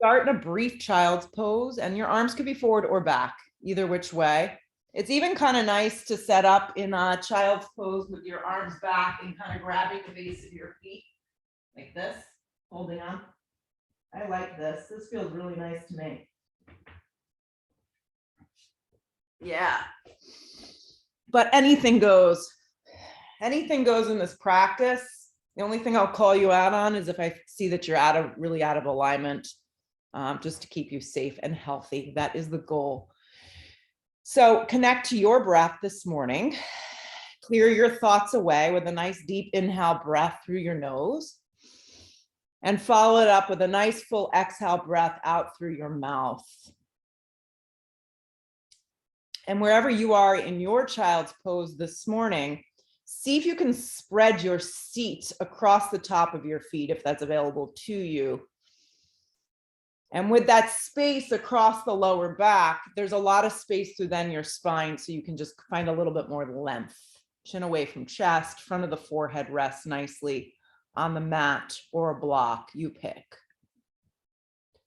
Start in a brief child's pose, and your arms could be forward or back, either which way. It's even kind of nice to set up in a child's pose with your arms back and kind of grabbing the base of your feet like this, holding on. I like this. This feels really nice to me. Yeah. But anything goes. Anything goes in this practice. The only thing I'll call you out on is if I see that you're really out of alignment, just to keep you safe and healthy. That is the goal. So connect to your breath this morning. Clear your thoughts away with a nice deep inhale breath through your nose. And follow it up with a nice full exhale breath out through your mouth. And wherever you are in your child's pose this morning, see if you can spread your seat across the top of your feet if that's available to you. And with that space across the lower back, there's a lot of space through then your spine, so you can just find a little bit more length. Chin away from chest, front of the forehead rests nicely on the mat or a block, you pick.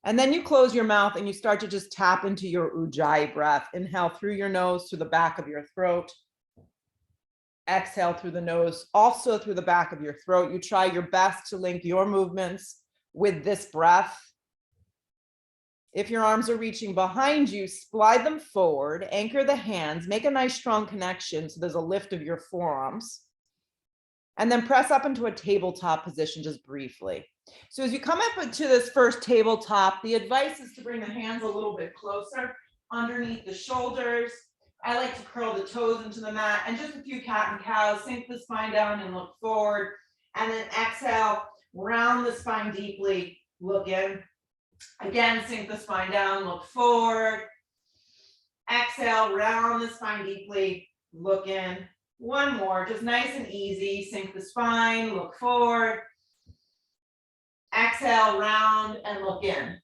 And then you close your mouth and you start to just tap into your Ujjayi breath. Inhale through your nose to the back of your throat. Exhale through the nose, also through the back of your throat. You try your best to link your movements with this breath. If your arms are reaching behind you, slide them forward, anchor the hands, make a nice strong connection so there's a lift of your forearms. And then press up into a tabletop position just briefly. So as you come up to this first tabletop, the advice is to bring the hands a little bit closer underneath the shoulders. I like to curl the toes into the mat and just a few cat and cows, sink the spine down and look forward. And then exhale, round the spine deeply, look in. Again, sink the spine down, look forward. Exhale, round the spine deeply, look in. One more, just nice and easy. Sink the spine, look forward. Exhale, round and look in.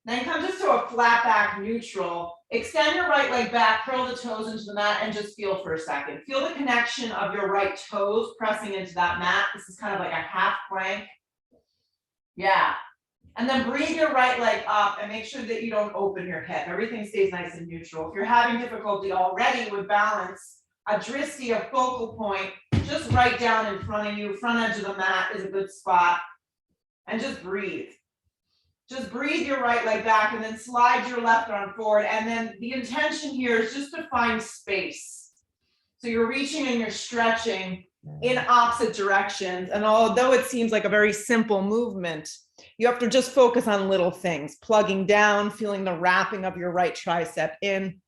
Then come just to a flat back neutral. Extend your right leg back, curl the toes into the mat, and just feel for a second. Feel the connection of your right toes pressing into that mat. This is kind of like a half plank. Yeah. And then breathe your right leg up and make sure that you don't open your hip. Everything stays nice and neutral. If you're having difficulty already with balance, a drishti, a focal point, just right down in front of you, front edge of the mat is a good spot. And just breathe. Just breathe your right leg back and then slide your left arm forward. And then the intention here is just to find space. So you're reaching and you're stretching in opposite directions. And although it seems like a very simple movement, you have to just focus on little things, plugging down, feeling the wrapping of your right tricep in,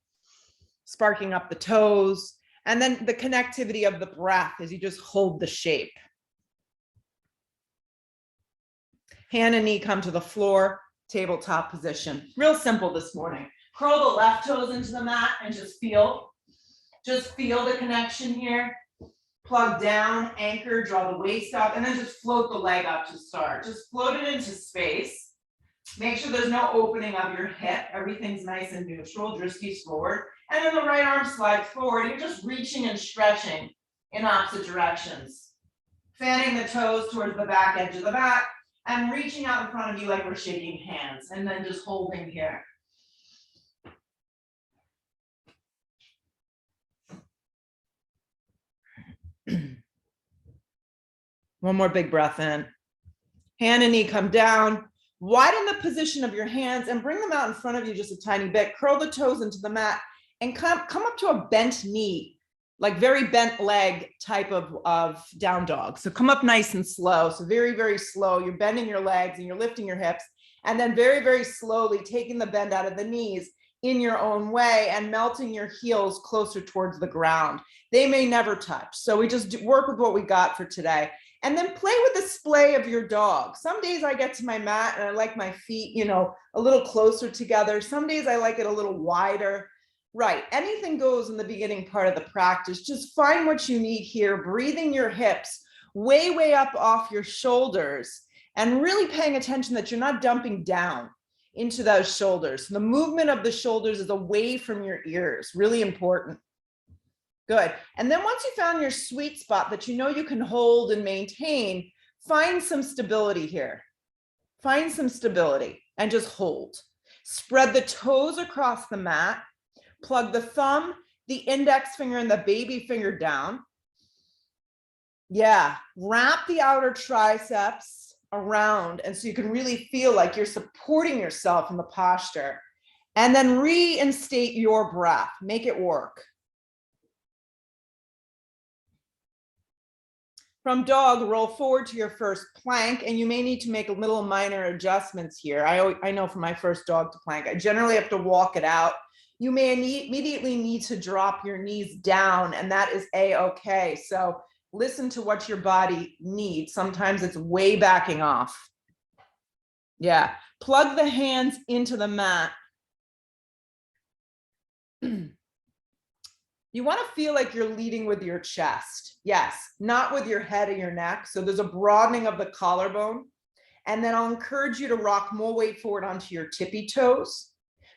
sparking up the toes, and then the connectivity of the breath as you just hold the shape. Hand and knee come to the floor, tabletop position. Real simple this morning. Curl the left toes into the mat and just feel the connection here. Plug down, anchor, draw the waist up, and then just float the leg up to start. Just float it into space. Make sure there's no opening of your hip. Everything's nice and neutral, drishti's forward. And then the right arm slides forward. You're just reaching and stretching in opposite directions. Fanning the toes towards the back edge of the mat and reaching out in front of you like we're shaking hands, and then just holding here. One more big breath in. Hand and knee come down. Widen the position of your hands and bring them out in front of you just a tiny bit. Curl the toes into the mat and come up to a bent knee, like very bent leg type of down dog. So come up nice and slow. So very, very slow. You're bending your legs and you're lifting your hips. And then very, very slowly taking the bend out of the knees in your own way and melting your heels closer towards the ground. They may never touch. So we just work with what we got for today. And then play with the splay of your dog. Some days I get to my mat and I like my feet, a little closer together. Some days I like it a little wider. Right, anything goes in the beginning part of the practice. Just find what you need here, breathing your hips way, way up off your shoulders and really paying attention that you're not dumping down into those shoulders. The movement of the shoulders is away from your ears, really important. Good. And then once you found your sweet spot that you know you can hold and maintain, find some stability here. Find some stability and just hold. Spread the toes across the mat. Plug the thumb, the index finger, and the baby finger down. Yeah, wrap the outer triceps around, and so you can really feel like you're supporting yourself in the posture. And then reinstate your breath. Make it work. From dog, roll forward to your first plank, and you may need to make a little minor adjustments here. I know for my first dog to plank, I generally have to walk it out. You may immediately need to drop your knees down, and that is a-okay. So listen to what your body needs. Sometimes it's way backing off. Yeah, plug the hands into the mat. You want to feel like you're leading with your chest. Yes, not with your head or your neck. So there's a broadening of the collarbone. And then I'll encourage you to rock more weight forward onto your tippy toes.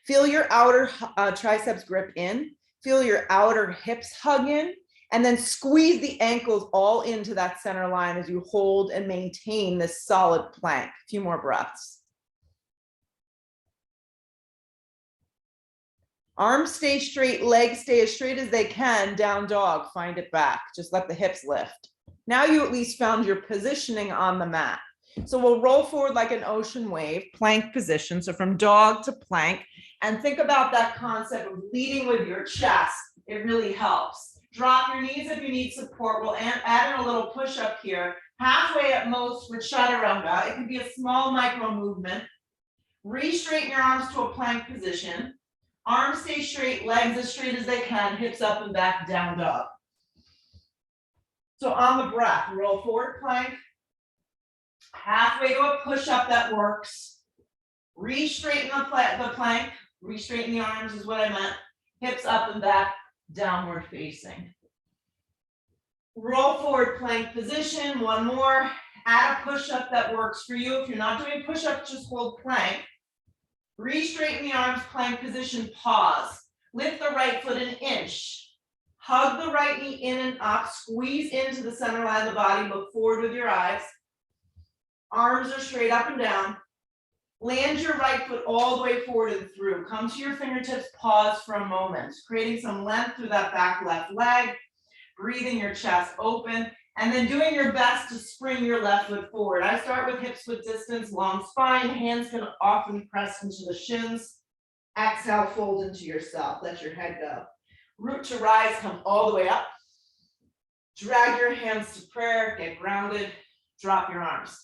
Feel your outer triceps grip in. Feel your outer hips hug in. And then squeeze the ankles all into that center line as you hold and maintain this solid plank. A few more breaths. Arms stay straight, legs stay as straight as they can, down dog, find it back. Just let the hips lift. Now you at least found your positioning on the mat. So we'll roll forward like an ocean wave, plank position. So from dog to plank, and think about that concept of leading with your chest. It really helps. Drop your knees if you need support. We'll add in a little push up here, halfway at most with chaturanga. It can be a small micro movement. Re-straighten your arms to a plank position. Arms stay straight, legs as straight as they can, hips up and back, down dog. So on the breath, roll forward plank, halfway to a push-up that works. Re-straighten the plank, re-straighten the arms is what I meant. Hips up and back, downward facing. Roll forward plank position, one more. Add a push-up that works for you. If you're not doing push-up, just hold plank. Re-straighten the arms, plank position, pause. Lift the right foot an inch. Hug the right knee in and up. Squeeze into the center line of the body. Look forward with your eyes. Arms are straight up and down. Land your right foot all the way forward and through. Come to your fingertips, pause for a moment. Creating some length through that back left leg. Breathing your chest open. And then doing your best to spring your left foot forward. I start with hips width distance, long spine. Hands can often press into the shins. Exhale, fold into yourself. Let your head go. Root to rise, come all the way up. Drag your hands to prayer, get grounded. Drop your arms.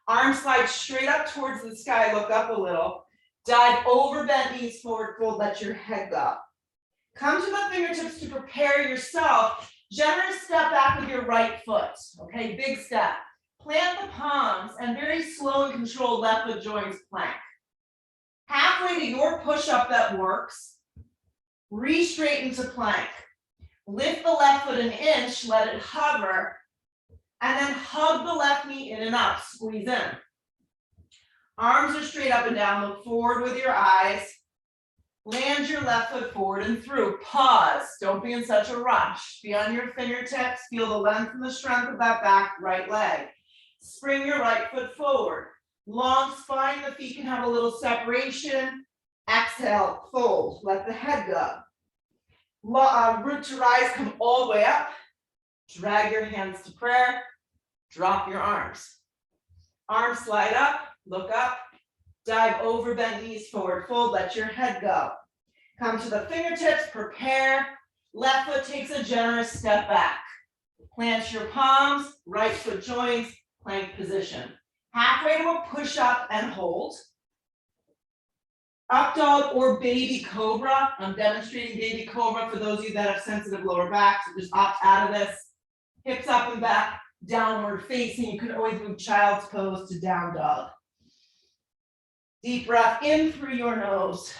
Arms slide straight up towards the sky, look up a little. Dive over, bent knees forward, fold, let your head go. Come to the fingertips to prepare yourself. Generous step back with your right foot, okay, big step. Plant the palms and very slow and controlled left foot joins plank. Halfway to your push-up that works, re-straighten to plank. Lift the left foot an inch, let it hover, and then hug the left knee in and up, squeeze in. Arms are straight up and down, look forward with your eyes. Land your left foot forward and through. Pause. Don't be in such a rush. Be on your fingertips. Feel the length and the strength of that back right leg. Spring your right foot forward. Long spine. The feet can have a little separation. Exhale, fold. Let the head go. Root to rise. Come all the way up. Drag your hands to prayer. Drop your arms. Arms slide up. Look up. Dive over, bend knees forward, fold, let your head go. Come to the fingertips, prepare. Left foot takes a generous step back. Plant your palms, right foot joins, plank position. Halfway to a push up and hold. Up dog or baby cobra. I'm demonstrating baby cobra for those of you that have sensitive lower back, so just opt out of this. Hips up and back, downward facing. You can always move child's pose to down dog. Deep breath in through your nose.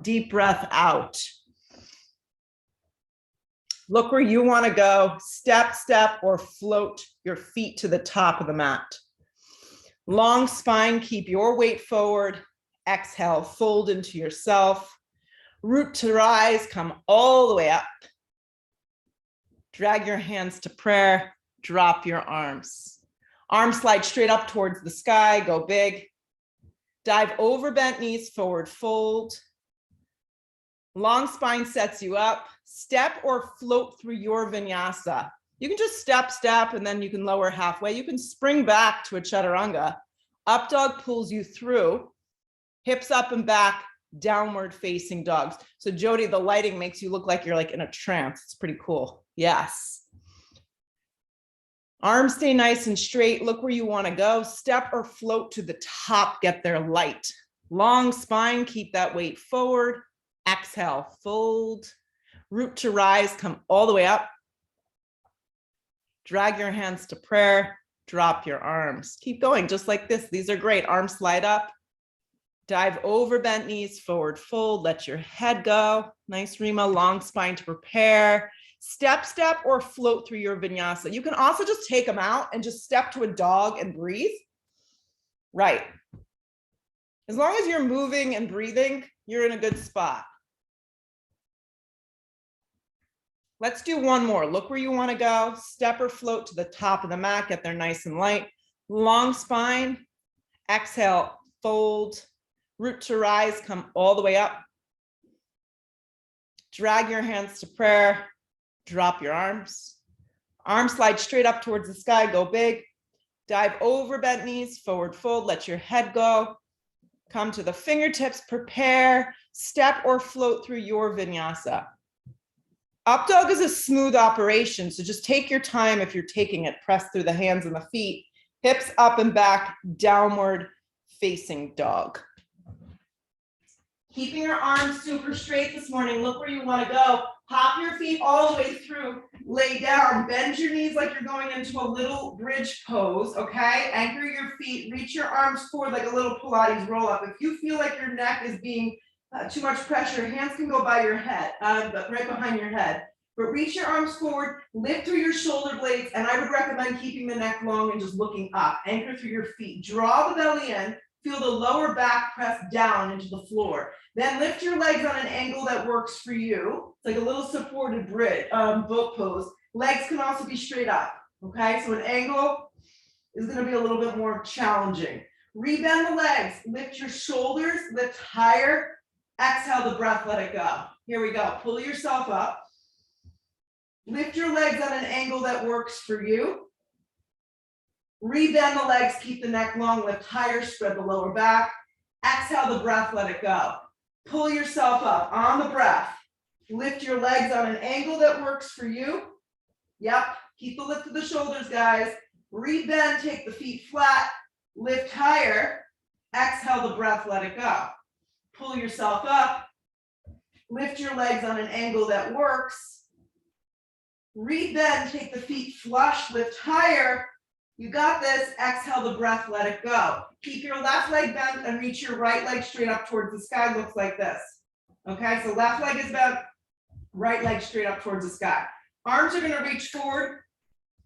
Deep breath out. Look where you want to go. Step, step, or float your feet to the top of the mat. Long spine, keep your weight forward. Exhale, fold into yourself. Root to rise, come all the way up. Drag your hands to prayer. Drop your arms. Arms slide straight up towards the sky, go big. Dive over bent knees, forward fold. Long spine sets you up. Step or float through your vinyasa. You can just step, and then you can lower halfway. You can spring back to a chaturanga. Up dog pulls you through. Hips up and back, downward facing dogs. So Jody, the lighting makes you look like you're like in a trance. It's pretty cool. Yes. Arms stay nice and straight. Look where you want to go. Step or float to the top. Get there light. Long spine. Keep that weight forward. Exhale. Fold. Root to rise. Come all the way up. Drag your hands to prayer. Drop your arms. Keep going just like this. These are great. Arms slide up. Dive over bent knees. Forward fold. Let your head go. Nice Rima. Long spine to prepare. Step, or float through your vinyasa. You can also just take them out and just step to a dog and breathe. Right. As long as you're moving and breathing, you're in a good spot. Let's do one more. Look where you want to go. Step or float to the top of the mat. Get there nice and light. Long spine. Exhale, fold. Root to rise. Come all the way up. Drag your hands to prayer. Drop your arms. Arms slide straight up towards the sky. Go big. Dive over bent knees. Forward fold. Let your head go. Come to the fingertips. Prepare. Step or float through your vinyasa. Up dog is a smooth operation, so just take your time if you're taking it. Press through the hands and the feet. Hips up and back. Downward facing dog. Keeping your arms super straight this morning. Look where you want to go. Hop your feet all the way through. Lay down. Bend your knees like you're going into a little bridge pose, okay? Anchor your feet. Reach your arms forward like a little Pilates roll up. If you feel like your neck is being too much pressure, hands can go by your head, right behind your head. But reach your arms forward. Lift through your shoulder blades. And I would recommend keeping the neck long and just looking up. Anchor through your feet. Draw the belly in. Feel the lower back press down into the floor. Then lift your legs on an angle that works for you. It's like a little supported bridge, boat pose. Legs can also be straight up, okay? So an angle is gonna be a little bit more challenging. Rebend the legs, lift your shoulders, lift higher. Exhale the breath, let it go. Here we go, pull yourself up. Lift your legs on an angle that works for you. Rebend the legs, keep the neck long, lift higher, spread the lower back. Exhale the breath, let it go. Pull yourself up on the breath. Lift your legs on an angle that works for you. Yep, keep the lift of the shoulders, guys. Rebend, take the feet flat, lift higher. Exhale the breath, let it go. Pull yourself up. Lift your legs on an angle that works. Rebend, take the feet flush, lift higher. You got this. Exhale the breath, let it go. Keep your left leg bent and reach your right leg straight up towards the sky. Looks like this. Okay, so left leg is bent, right leg straight up towards the sky. Arms are going to reach forward.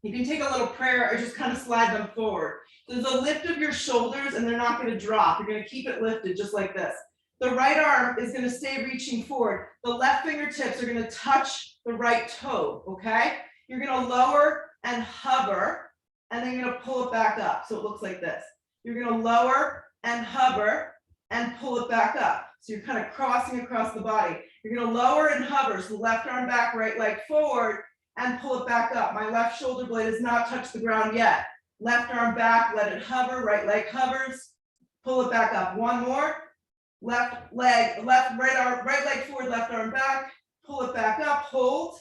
You can take a little prayer or just kind of slide them forward. There's a lift of your shoulders and they're not going to drop. You're going to keep it lifted just like this. The right arm is going to stay reaching forward. The left fingertips are going to touch the right toe, okay? You're going to lower and hover, and then you're going to pull it back up. So it looks like this. You're going to lower and hover and pull it back up. So you're kind of crossing across the body. You're going to lower and hover. So left arm back, right leg forward, and pull it back up. My left shoulder blade has not touched the ground yet. Left arm back, let it hover, right leg hovers, pull it back up. One more. Right leg forward, left arm back, pull it back up, hold.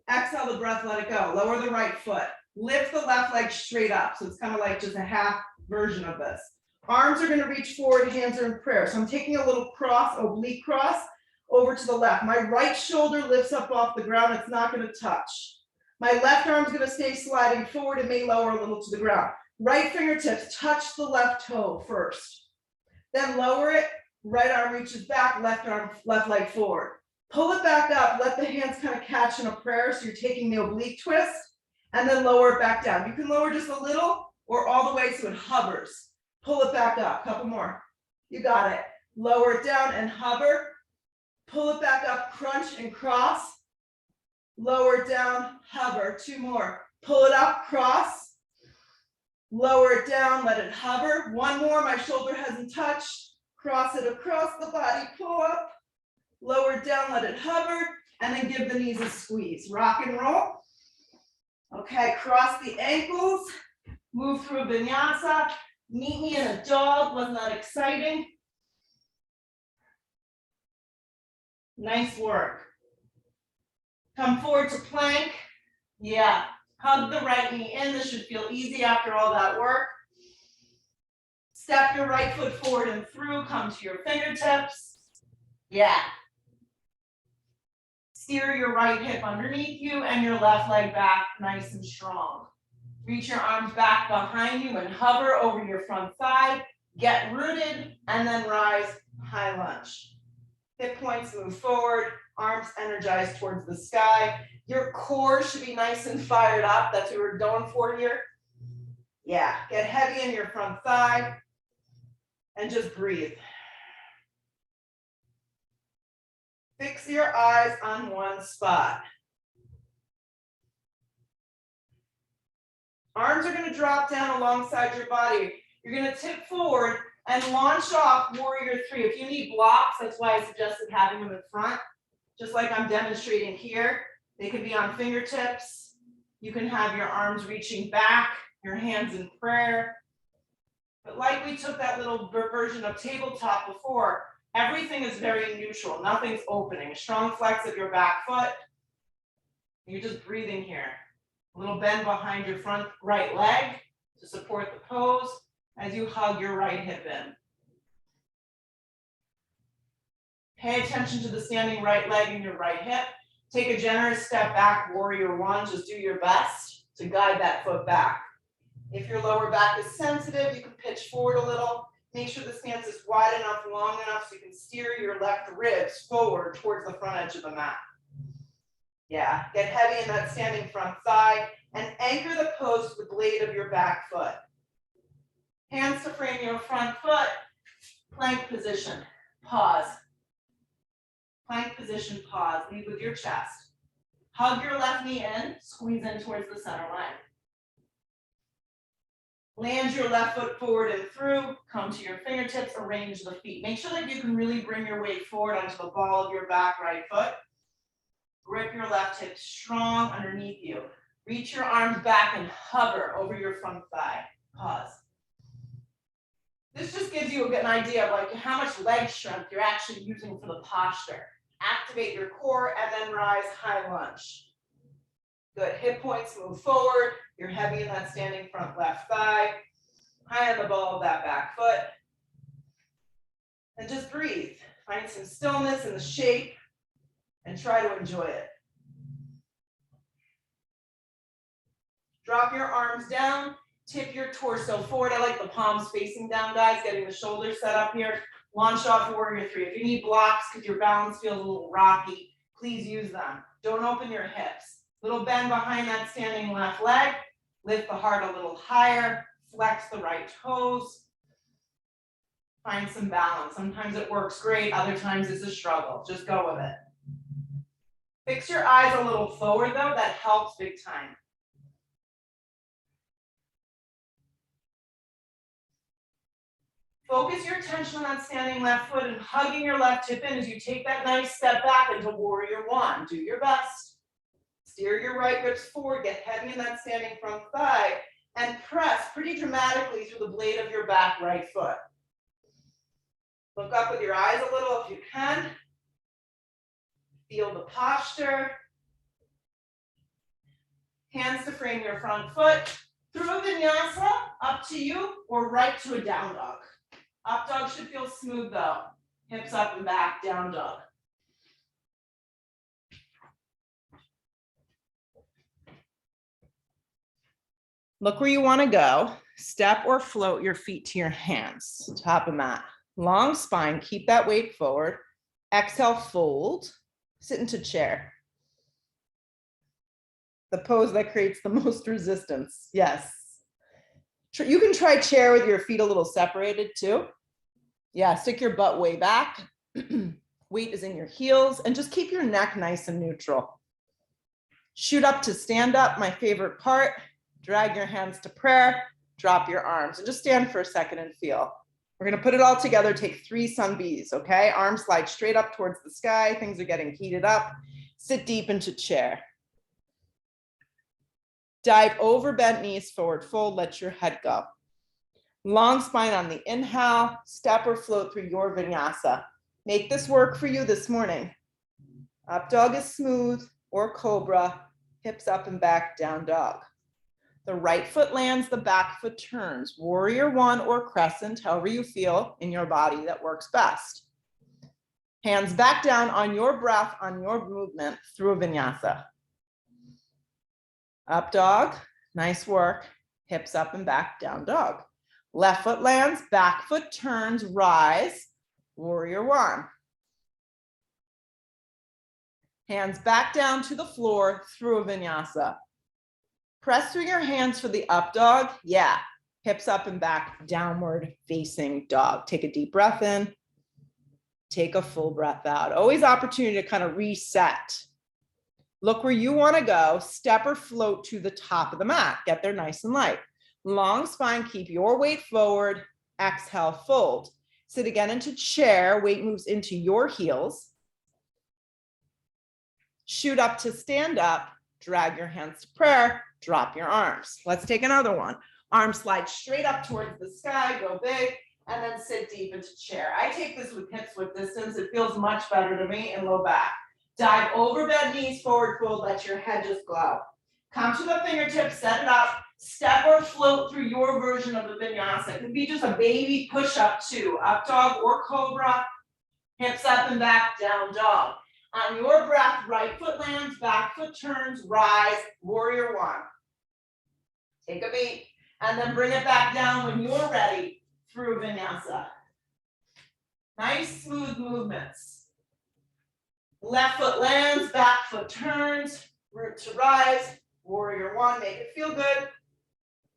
Exhale the breath, let it go. Lower the right foot. Lift the left leg straight up. So it's kind of like just a half version of this. Arms are going to reach forward, hands are in prayer. So I'm taking a little cross, oblique cross, over to the left. My right shoulder lifts up off the ground. It's not going to touch. My left arm is going to stay sliding forward. It may lower a little to the ground. Right fingertips touch the left toe first. Then lower it. Right arm reaches back, left leg forward. Pull it back up. Let the hands kind of catch in a prayer. So you're taking the oblique twist and then lower it back down. You can lower just a little or all the way so it hovers. Pull it back up. Couple more. You got it. Lower it down and hover. Pull it back up, crunch and cross. Lower it down, hover. Two more. Pull it up, cross. Lower it down, let it hover. One more, my shoulder hasn't touched. Cross it across the body, pull up. Lower it down, let it hover, and then give the knees a squeeze. Rock and roll. Okay, cross the ankles, move through a vinyasa. Meet me in a dog, wasn't that exciting? Nice work. Come forward to plank. Yeah, hug the right knee in. This should feel easy after all that work. Step your right foot forward and through, come to your fingertips. Yeah. Steer your right hip underneath you and your left leg back nice and strong. Reach your arms back behind you and hover over your front thigh. Get rooted and then rise, high lunge. Hip points move forward, arms energized towards the sky. Your core should be nice and fired up. That's what we're going for here. Yeah, get heavy in your front thigh and just breathe. Fix your eyes on one spot. Arms are going to drop down alongside your body. You're going to tip forward and launch off warrior three. If you need blocks, that's why I suggested having them in front, just like I'm demonstrating here. They can be on fingertips. You can have your arms reaching back, your hands in prayer. But like we took that little version of tabletop before, everything is very neutral. Nothing's opening. A strong flex of your back foot. You're just breathing here. A little bend behind your front right leg to support the pose as you hug your right hip in. Pay attention to the standing right leg and your right hip. Take a generous step back, warrior one. Just do your best to guide that foot back. If your lower back is sensitive, you can pitch forward a little. Make sure the stance is wide enough, long enough so you can steer your left ribs forward towards the front edge of the mat. Yeah, get heavy in that standing front thigh and anchor the pose to the blade of your back foot. Hands to frame your front foot. Plank position, pause. Plank position, pause. Lead with your chest. Hug your left knee in, squeeze in towards the center line. Land your left foot forward and through, come to your fingertips, arrange the feet. Make sure that you can really bring your weight forward onto the ball of your back right foot. Grip your left hip strong underneath you. Reach your arms back and hover over your front thigh. Pause. This just gives you an idea of like how much leg strength you're actually using for the posture. Activate your core and then rise, high lunge. Good, hip points move forward. You're heavy in that standing front left thigh. High on the ball of that back foot. And just breathe. Find some stillness in the shape and try to enjoy it. Drop your arms down, tip your torso forward. I like the palms facing down, guys, getting the shoulders set up here. Launch off warrior three. If you need blocks because your balance feels a little rocky, please use them. Don't open your hips. Little bend behind that standing left leg. Lift the heart a little higher. Flex the right toes. Find some balance. Sometimes it works great. Other times it's a struggle. Just go with it. Fix your eyes a little forward though. That helps big time. Focus your attention on that standing left foot and hugging your left hip in as you take that nice step back into warrior one. Do your best. Steer your right ribs forward, get heavy in that standing front thigh, and press pretty dramatically through the blade of your back right foot. Look up with your eyes a little if you can. Feel the posture. Hands to frame your front foot. Through a vinyasa, up to you, or right to a down dog. Up dog should feel smooth though. Hips up and back, down dog. Look where you want to go. Step or float your feet to your hands. Top of mat. Long spine, keep that weight forward. Exhale, fold. Sit into chair. The pose that creates the most resistance. Yes. You can try chair with your feet a little separated too. Yeah, stick your butt way back. Weight is in your heels and just keep your neck nice and neutral. Shoot up to stand up, my favorite part. Drag your hands to prayer. drop your arms, and just stand for a second and feel. We're gonna put it all together, take 3 sun Bs, okay? Arms slide straight up towards the sky, things are getting heated up. Sit deep into chair. Dive over, bent knees, forward fold, let your head go. Long spine on the inhale, step or float through your vinyasa. Make this work for you this morning. Up dog is smooth, or cobra, hips up and back, down dog. The right foot lands, the back foot turns. Warrior one or crescent, however you feel in your body that works best. Hands back down on your breath, on your movement through a vinyasa. Up dog, nice work. Hips up and back, down dog. Left foot lands, back foot turns, rise, warrior one. Hands back down to the floor through a vinyasa. Press through your hands for the up dog. Yeah, hips up and back, downward facing dog. Take a deep breath in, take a full breath out. Always opportunity to kind of reset. Look where you want to go, step or float to the top of the mat. Get there nice and light. Long spine, keep your weight forward, exhale, fold. Sit again into chair, weight moves into your heels. Shoot up to stand up, drag your hands to prayer, drop your arms. Let's take another one. Arms slide straight up towards the sky, go big, and then sit deep into chair. I take this with hips width distance. It feels much better to me in low back. Dive over, bend knees, forward fold, let your head just glow. Come to the fingertips, set it up, step or float through your version of the vinyasa. It could be just a baby push-up too, up dog or cobra, hips up and back, down dog. On your breath, right foot lands, back foot turns, rise, warrior one. Take a beat, and then bring it back down when you're ready through vinyasa. Nice, smooth movements. Left foot lands, back foot turns, root to rise, warrior one, make it feel good.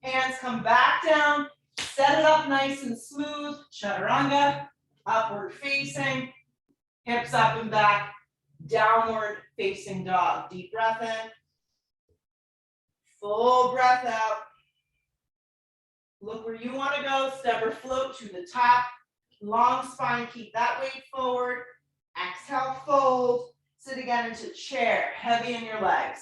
Hands come back down, set it up nice and smooth, chaturanga, upward facing, hips up and back, downward facing dog. Deep breath in, full breath out. Look where you want to go, step or float to the top. Long spine, keep that weight forward. Exhale, fold. Sit again into chair, heavy in your legs.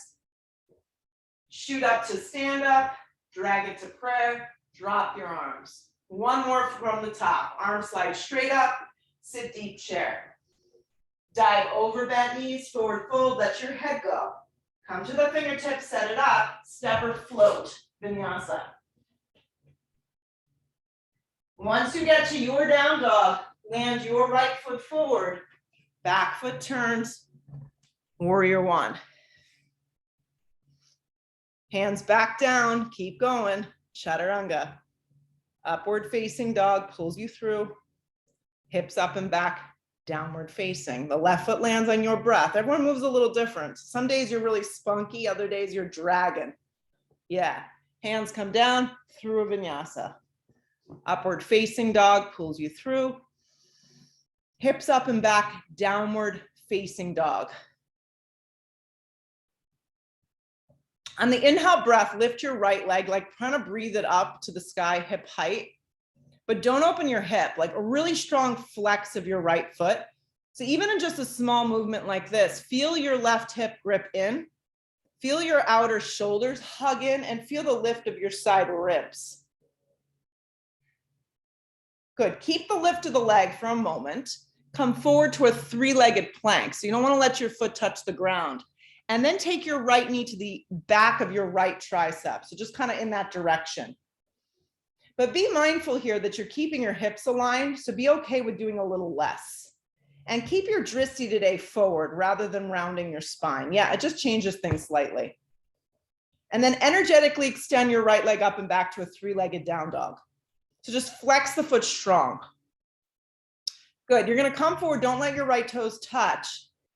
Shoot up to stand up, drag it to prayer, drop your arms. One more from the top. Arms slide straight up, sit deep chair. Dive over, bent knees, forward fold, let your head go. Come to the fingertips, set it up, step or float, vinyasa. Once you get to your down dog, land your right foot forward, back foot turns, warrior one. Hands back down, keep going, chaturanga. Upward facing dog pulls you through, hips up and back, downward facing. The left foot lands on your breath. Everyone moves a little different. Some days you're really spunky, other days you're dragging. Yeah, hands come down through a vinyasa. Upward facing dog pulls you through, hips up and back, downward facing dog. On the inhale breath, lift your right leg, like trying to breathe it up to the sky, hip height, but don't open your hip, like a really strong flex of your right foot. So even in just a small movement like this, feel your left hip grip in, feel your outer shoulders hug in, and feel the lift of your side ribs. Good, keep the lift of the leg for a moment. Come forward to a 3-legged plank. So you don't want to let your foot touch the ground. And then take your right knee to the back of your right tricep. So just kind of in that direction. But be mindful here that you're keeping your hips aligned. So be okay with doing a little less. And keep your drishti today forward rather than rounding your spine. Yeah, it just changes things slightly. And then energetically extend your right leg up and back to a 3-legged down dog. So just flex the foot strong. Good, you're gonna come forward, don't let your right toes touch.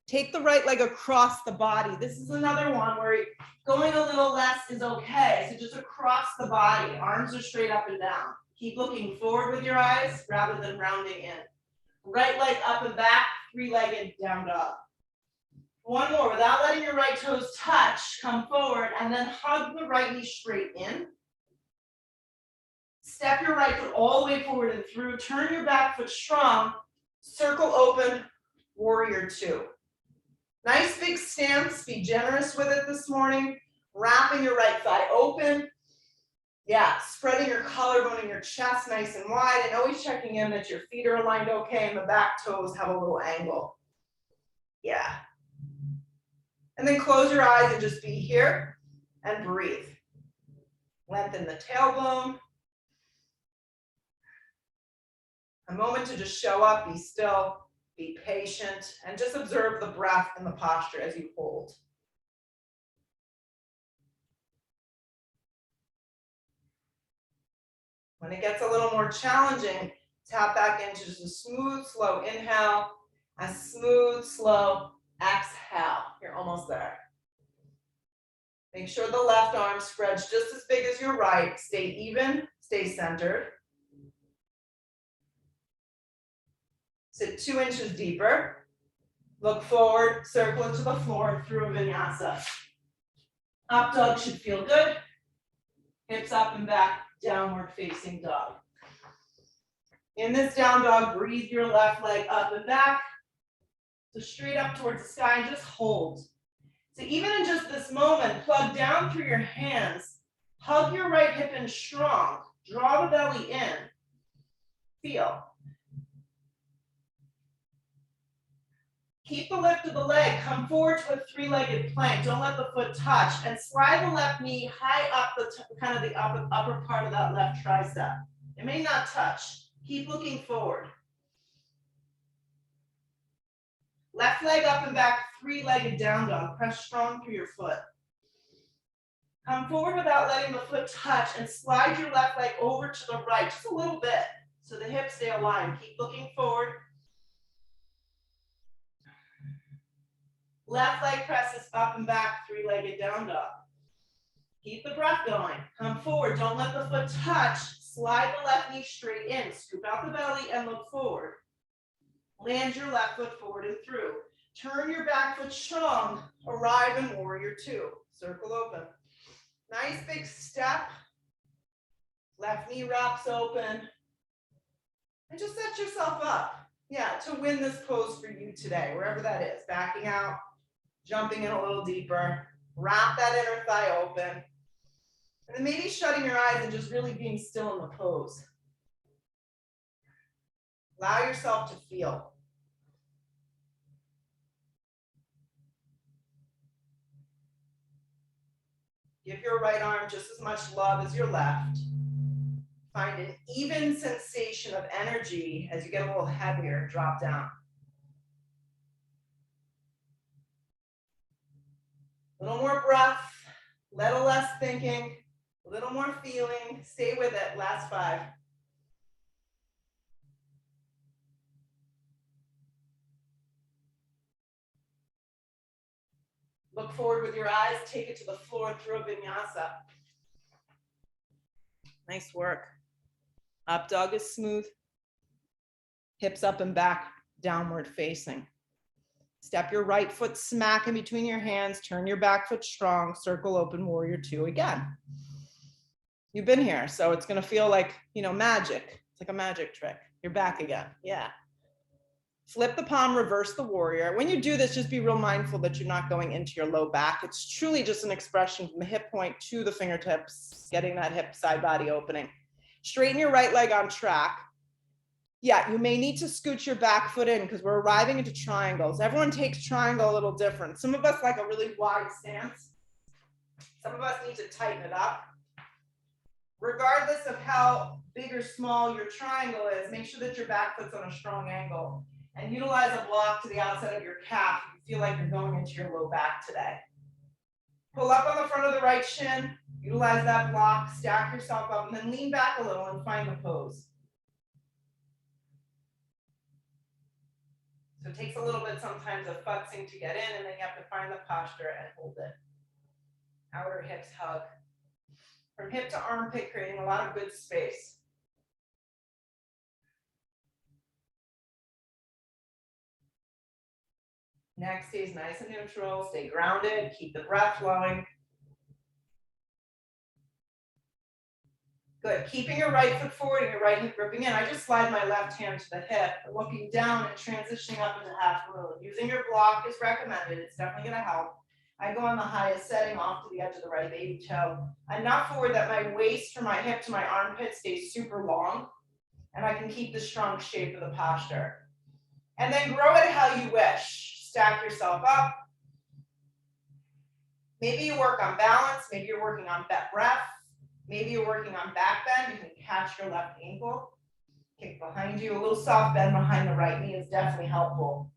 Take the right leg across the body. This is another one where going a little less is okay. So just across the body, arms are straight up and down. Keep looking forward with your eyes rather than rounding in. Right leg up and back, 3-legged down dog. One more, without letting your right toes touch, come forward and then hug the right knee straight in. Step your right foot all the way forward and through. Turn your back foot strong. Circle open, warrior two. Nice big stance. Be generous with it this morning. Wrapping your right thigh open. Yeah, spreading your collarbone and your chest nice and wide, and always checking in that your feet are aligned okay and the back toes have a little angle. Yeah. And then close your eyes and just be here and breathe. Lengthen the tailbone. A moment to just show up, be still, be patient, and just observe the breath and the posture as you hold. When it gets a little more challenging, tap back into just a smooth, slow inhale, a smooth, slow exhale. You're almost there. Make sure the left arm spreads just as big as your right. Stay even, stay centered. Sit 2 inches deeper. Look forward, circle into the floor through a vinyasa. Up dog should feel good. Hips up and back, downward facing dog. In this down dog, breathe your left leg up and back. So straight up towards the sky and just hold. So even in just this moment, plug down through your hands. Hug your right hip in strong. Draw the belly in. Feel. Keep the lift of the leg. Come forward to a three-legged plank. Don't let the foot touch. And slide the left knee high up the kind of the upper part of that left tricep. It may not touch. Keep looking forward. Left leg up and back, three-legged down dog. Press strong through your foot. Come forward without letting the foot touch and slide your left leg over to the right, just a little bit, so the hips stay aligned. Keep looking forward. Left leg presses up and back, three-legged down dog. Keep the breath going. Come forward, don't let the foot touch. Slide the left knee straight in. Scoop out the belly and look forward. Land your left foot forward and through. Turn your back foot strong. Arrive in warrior two. Circle open. Nice big step. Left knee wraps open. And just set yourself up. Yeah, to win this pose for you today, wherever that is. Backing out, jumping in a little deeper. Wrap that inner thigh open. And then maybe shutting your eyes and just really being still in the pose. Allow yourself to feel. Give your right arm just as much love as your left. Find an even sensation of energy as you get a little heavier, drop down. A little more breath, little less thinking, a little more feeling. Stay with it, last 5. Look forward with your eyes, take it to the floor through a vinyasa. Nice work. Up dog is smooth. Hips up and back, downward facing. Step your right foot smack in between your hands, turn your back foot strong, circle open, warrior two again. You've been here, so it's gonna feel like, magic. It's like a magic trick. You're back again, yeah. Flip the palm, reverse the warrior. When you do this, just be real mindful that you're not going into your low back. It's truly just an expression from the hip point to the fingertips, getting that hip side body opening. Straighten your right leg on track. Yeah, you may need to scoot your back foot in because we're arriving into triangles. Everyone takes triangle a little different. Some of us like a really wide stance. Some of us need to tighten it up. Regardless of how big or small your triangle is, make sure that your back foot's on a strong angle. And utilize a block to the outside of your calf if you feel like you're going into your low back today. Pull up on the front of the right shin, utilize that block, stack yourself up, and then lean back a little and find the pose. So it takes a little bit sometimes of futzing to get in, and then you have to find the posture and hold it. Outer hips hug. From hip to armpit, creating a lot of good space. Neck stays nice and neutral, stay grounded, keep the breath flowing. Good. Keeping your right foot forward and your right hip gripping in. I just slide my left hand to the hip, looking down and transitioning up into half moon. Using your block is recommended. It's definitely going to help. I go on the highest setting off to the edge of the right baby toe. Enough forward that my waist from my hip to my armpit stays super long, and I can keep the strong shape of the posture. And then grow it how you wish. Stack yourself up. Maybe you work on balance. Maybe you're working on breath. Maybe you're working on back bend. You can catch your left ankle. Kick behind you. A little soft bend behind the right knee is definitely helpful.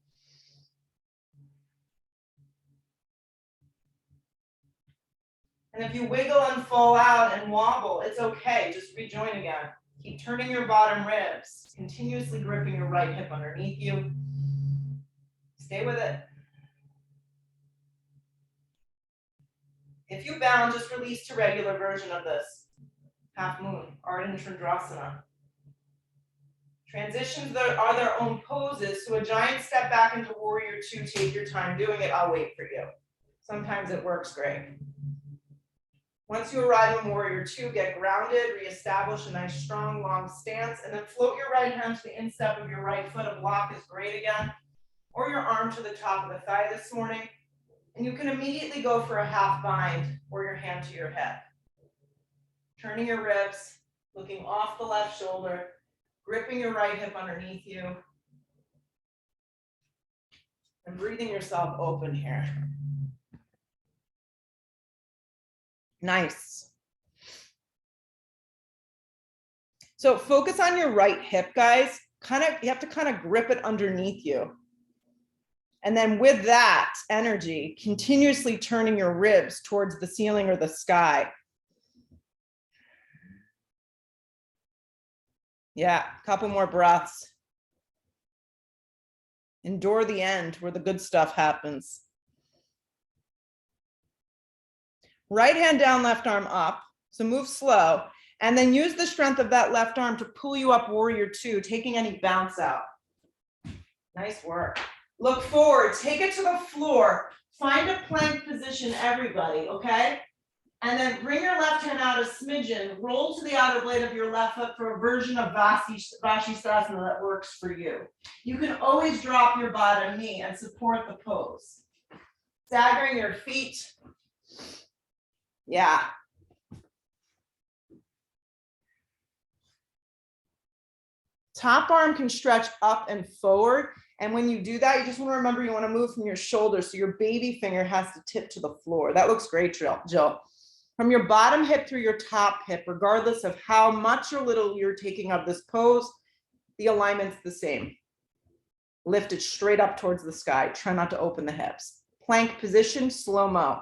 And if you wiggle and fall out and wobble, it's okay. Just rejoin again. Keep turning your bottom ribs. Continuously gripping your right hip underneath you. Stay with it. If you bound, just release to regular version of this. Half moon, Ardha Chandrasana. Transitions are their own poses, so a giant step back into warrior two, take your time doing it, I'll wait for you. Sometimes it works great. Once you arrive in warrior two, get grounded, reestablish a nice strong long stance, and then float your right hand to the instep of your right foot. A block is great again, or your arm to the top of the thigh this morning. And you can immediately go for a half bind or your hand to your hip. Turning your ribs, looking off the left shoulder, gripping your right hip underneath you, and breathing yourself open here. Nice. So focus on your right hip, guys. You have to kind of grip it underneath you. And then with that energy, continuously turning your ribs towards the ceiling or the sky. Yeah, a couple more breaths. Endure the end where the good stuff happens. Right hand down, left arm up. So move slow. And then use the strength of that left arm to pull you up warrior two, taking any bounce out. Nice work. Look forward, take it to the floor. Find a plank position, everybody, okay? And then bring your left hand out a smidgen, roll to the outer blade of your left foot for a version of Vashisthasana that works for you. You can always drop your bottom knee and support the pose. Staggering your feet. Yeah. Top arm can stretch up and forward. And when you do that, you just want to remember you want to move from your shoulder. So your baby finger has to tip to the floor. That looks great, Jill. From your bottom hip through your top hip, regardless of how much or little you're taking of this pose, the alignment's the same. Lift it straight up towards the sky. Try not to open the hips. Plank position, slow-mo.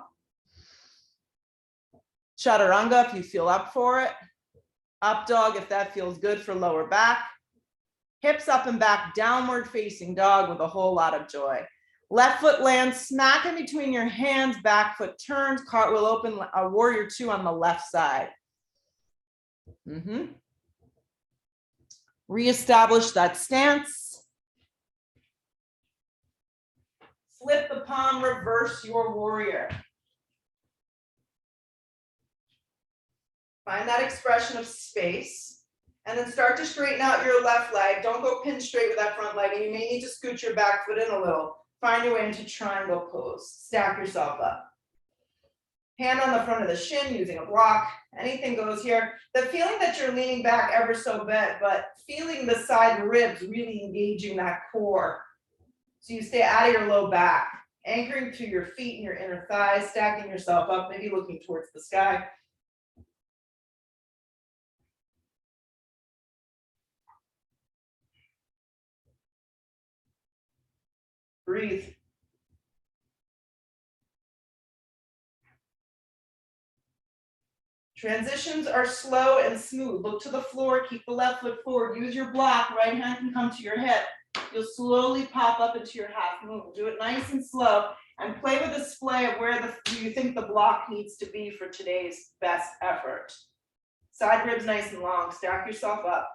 Chaturanga if you feel up for it. Up dog if that feels good for lower back. Hips up and back, downward facing dog with a whole lot of joy. Left foot lands smack in between your hands, back foot turns, cartwheel open, a warrior two on the left side. Reestablish that stance. Flip the palm, reverse your warrior. Find that expression of space. And then start to straighten out your left leg. Don't go pin straight with that front leg. And you may need to scoot your back foot in a little. Find your way into triangle pose. Stack yourself up. Hand on the front of the shin using a block. Anything goes here. The feeling that you're leaning back ever so bit, but feeling the side ribs really engaging that core. So you stay out of your low back. Anchoring to your feet and your inner thighs. Stacking yourself up, maybe looking towards the sky. Breathe. Transitions are slow and smooth. Look to the floor, keep the left foot forward. Use your block, right hand can come to your hip. You'll slowly pop up into your half moon. Do it nice and slow and play with the display of where you think the block needs to be for today's best effort. Side ribs nice and long, stack yourself up.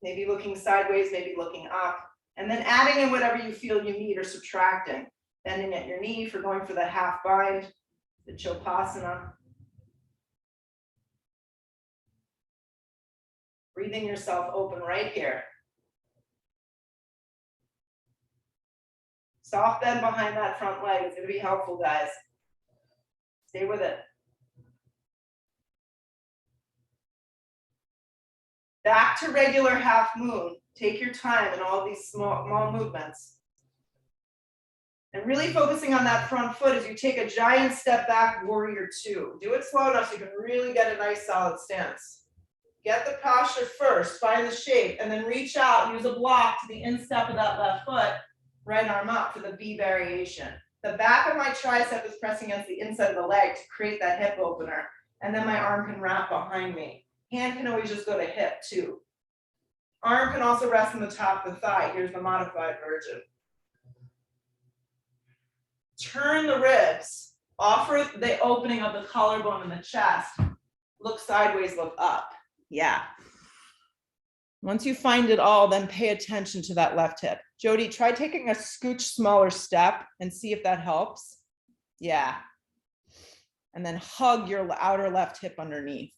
Maybe looking sideways, maybe looking up. And then adding in whatever you feel you need or subtracting. Bending at your knee for going for the half bind, the Chopasana. Breathing yourself open right here. Soft bend behind that front leg is going to be helpful, guys. Stay with it. Back to regular half moon. Take your time in all these small movements. And really focusing on that front foot as you take a giant step back, warrior two. Do it slow enough so you can really get a nice solid stance. Get the posture first, find the shape, and then reach out, use a block to the instep of that left foot, right arm up for the B variation. The back of my tricep is pressing against the inside of the leg to create that hip opener, and then my arm can wrap behind me. Hand can always just go to hip too. Arm can also rest on the top of the thigh. Here's the modified version. Turn the ribs, offer the opening of the collarbone and the chest. Look sideways, look up. Yeah. Once you find it all, then pay attention to that left hip. Jody, try taking a scooch smaller step and see if that helps. Yeah. And then hug your outer left hip underneath.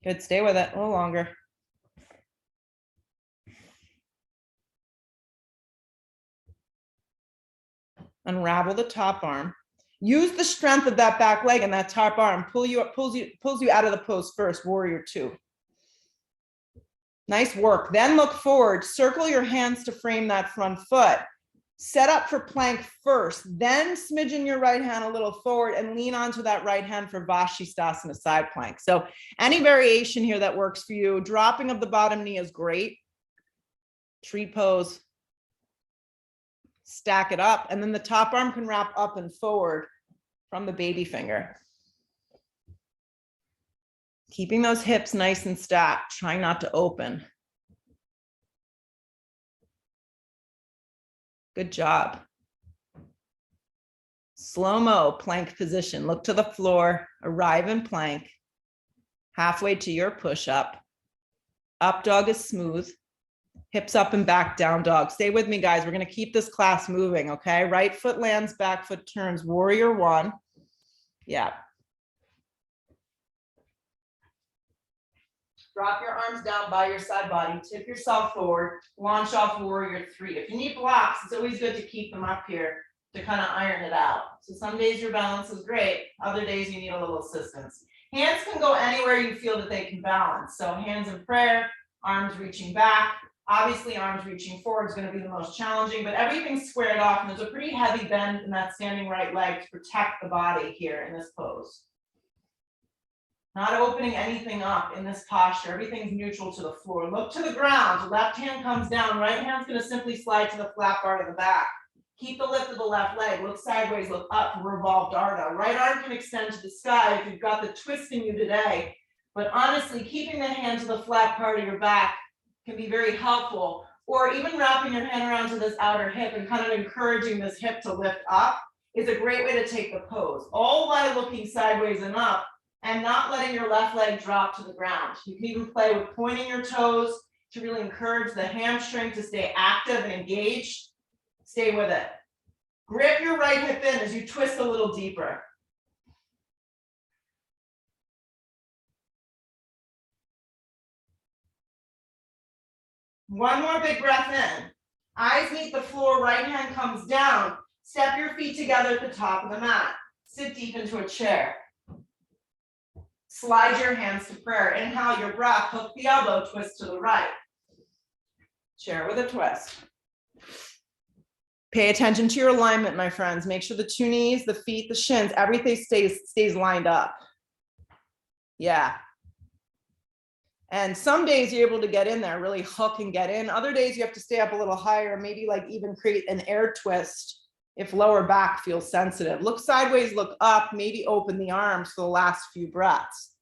Good, stay with it a little longer. Unravel the top arm. Use the strength of that back leg and that top arm. Pulls you out of the pose first, warrior two. Nice work. Then look forward. Circle your hands to frame that front foot. Set up for plank first, then smidgen your right hand a little forward and lean onto that right hand for Vashisthasana side plank. So any variation here that works for you. Dropping of the bottom knee is great. Tree pose. Stack it up, and then the top arm can wrap up and forward from the baby finger. Keeping those hips nice and stacked, trying not to open. Good job. Slow-mo plank position. Look to the floor, arrive in plank, halfway to your push-up. Up dog is smooth. Hips up and back, down dog. Stay with me, guys. We're going to keep this class moving, okay? Right foot lands, back foot turns. Warrior one. Yeah. Drop your arms down by your side body. Tip yourself forward. Launch off warrior three. If you need blocks, it's always good to keep them up here to kind of iron it out. So some days your balance is great. Other days you need a little assistance. Hands can go anywhere you feel that they can balance. So hands in prayer, arms reaching back. Obviously, arms reaching forward is going to be the most challenging, but everything's squared off, and there's a pretty heavy bend in that standing right leg to protect the body here in this pose. Not opening anything up in this posture. Everything's neutral to the floor. Look to the ground. Left hand comes down. Right hand's going to simply slide to the flat bar of the back. Keep the lift of the left leg. Look sideways, look up for revolved Ardha. Right arm can extend to the sky if you've got the twist in you today. But honestly, keeping the hand to the flat part of your back can be very helpful, or even wrapping your hand around to this outer hip and kind of encouraging this hip to lift up is a great way to take the pose, all while looking sideways and up and not letting your left leg drop to the ground. You can even play with pointing your toes to really encourage the hamstring to stay active and engaged. Stay with it. Grip your right hip in as you twist a little deeper. One more big breath in. Eyes meet the floor, right hand comes down. Step your feet together at the top of the mat. Sit deep into a chair. Slide your hands to prayer. Inhale your breath, hook the elbow, twist to the right. Chair with a twist. Pay attention to your alignment, my friends. Make sure the two knees, the feet, the shins, everything stays lined up. Yeah. And some days you're able to get in there, really hook and get in. Other days you have to stay up a little higher, maybe like even create an air twist if lower back feels sensitive. Look sideways, look up, maybe open the arms for the last few breaths.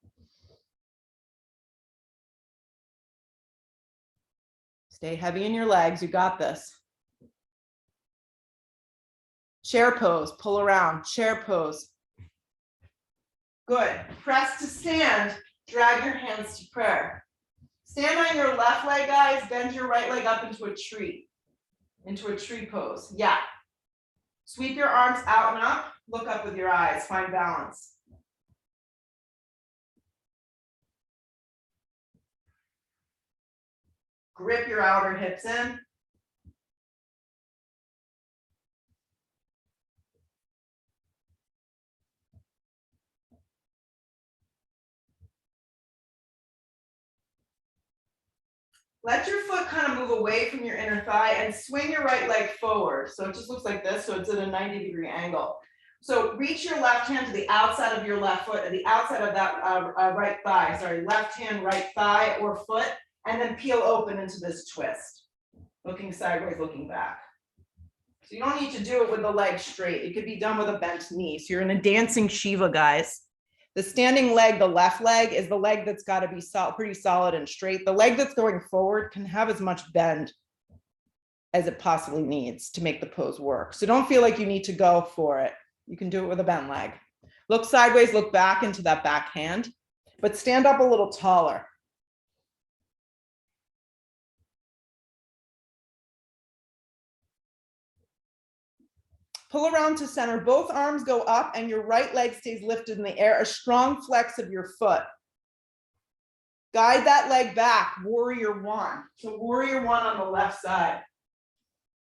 Stay heavy in your legs, you got this. Chair pose, pull around, chair pose. Good, press to stand. Drag your hands to prayer. Stand on your left leg, guys. Bend your right leg up into a tree pose. Yeah. Sweep your arms out and up. Look up with your eyes. Find balance. Grip your outer hips in. Let your foot kind of move away from your inner thigh and swing your right leg forward. So it just looks like this, so it's at a 90-degree angle. So reach your left hand to the outside of your left foot, at the outside of that right thigh, sorry, left hand, right thigh or foot, and then peel open into this twist. Looking sideways, looking back. So you don't need to do it with the leg straight. It could be done with a bent knee. So you're in a dancing Shiva, guys. The standing leg, the left leg, is the leg that's got to be pretty solid and straight. The leg that's going forward can have as much bend as it possibly needs to make the pose work. So don't feel like you need to go for it. You can do it with a bent leg. Look sideways, look back into that back hand, but stand up a little taller. Pull around to center. Both arms go up and your right leg stays lifted in the air. A strong flex of your foot. Guide that leg back, warrior one. So warrior one on the left side.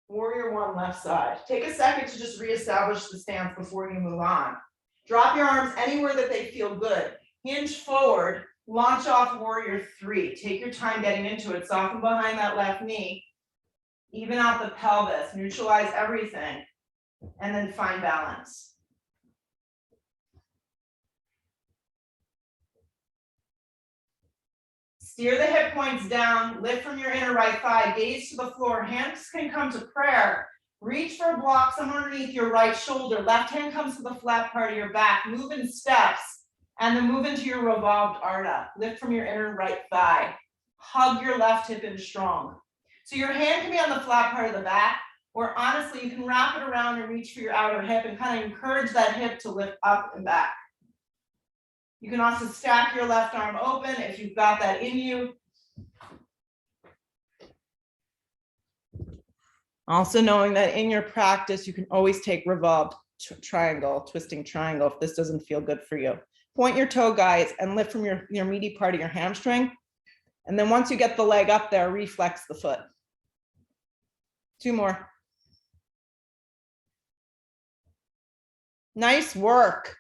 Warrior one, left side. Take a second to just reestablish the stance before you move on. Drop your arms anywhere that they feel good. Hinge forward, launch off warrior three. Take your time getting into it. Soften behind that left knee. Even out the pelvis, neutralize everything. And then find balance. Steer the hip points down, lift from your inner right thigh, gaze to the floor, hands can come to prayer. Reach for a block somewhere underneath your right shoulder, left hand comes to the flat part of your back, move in steps, and then move into your revolved Ardha. Lift from your inner right thigh. Hug your left hip in strong. So your hand can be on the flat part of the back, or honestly, you can wrap it around and reach for your outer hip and kind of encourage that hip to lift up and back. You can also stack your left arm open if you've got that in you. Also knowing that in your practice, you can always take revolved triangle, twisting triangle if this doesn't feel good for you. Point your toe, guys, and lift from your meaty part of your hamstring. And then once you get the leg up there, reflex the foot. 2 more. Nice work.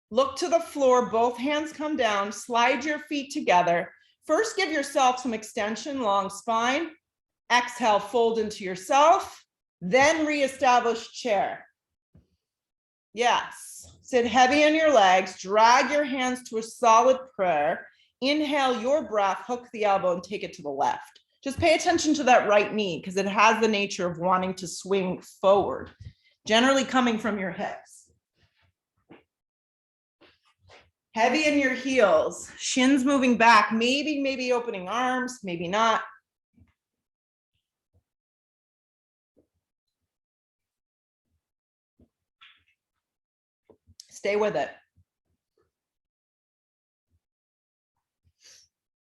Look to the floor, both hands come down, slide your feet together. First, give yourself some extension, long spine. Exhale, fold into yourself, then reestablish chair. Yes, sit heavy on your legs, drag your hands to a solid prayer. Inhale your breath, hook the elbow and take it to the left. Just pay attention to that right knee because it has the nature of wanting to swing forward, generally coming from your hips. Heavy in your heels, shins moving back, maybe opening arms, maybe not. Stay with it.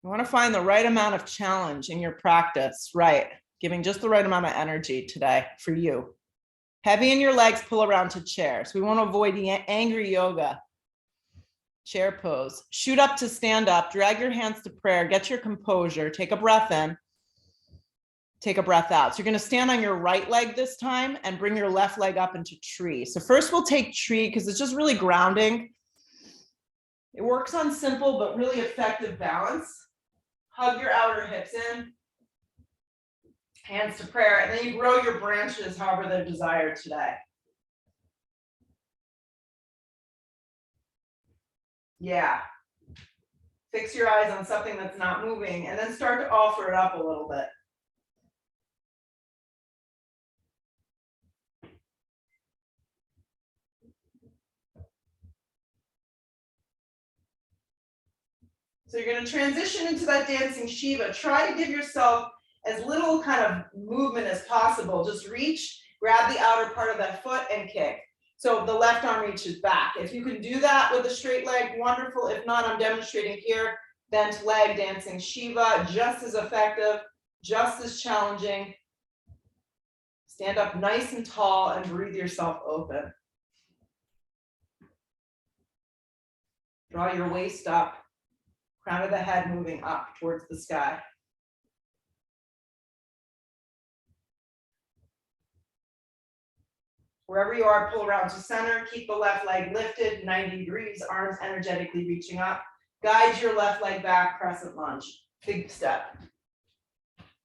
You want to find the right amount of challenge in your practice, right? Giving just the right amount of energy today for you. Heavy in your legs, pull around to chair. So we want to avoid the angry yoga. Chair pose. Shoot up to stand up. Drag your hands to prayer. Get your composure. Take a breath in. Take a breath out. So you're going to stand on your right leg this time and bring your left leg up into tree. So first we'll take tree because it's just really grounding. It works on simple but really effective balance. Hug your outer hips in. Hands to prayer. And then you grow your branches however they're desired today. Yeah. Fix your eyes on something that's not moving and then start to offer it up a little bit. So you're going to transition into that dancing Shiva. Try to give yourself as little kind of movement as possible. Just reach, grab the outer part of that foot and kick. So the left arm reaches back. If you can do that with a straight leg, wonderful. If not, I'm demonstrating here, bent leg dancing Shiva, just as effective, just as challenging. Stand up nice and tall and breathe yourself open. Draw your waist up, crown of the head moving up towards the sky. Wherever you are, pull around to center. Keep the left leg lifted, 90 degrees, arms energetically reaching up. Guide your left leg back, crescent lunge. Big step.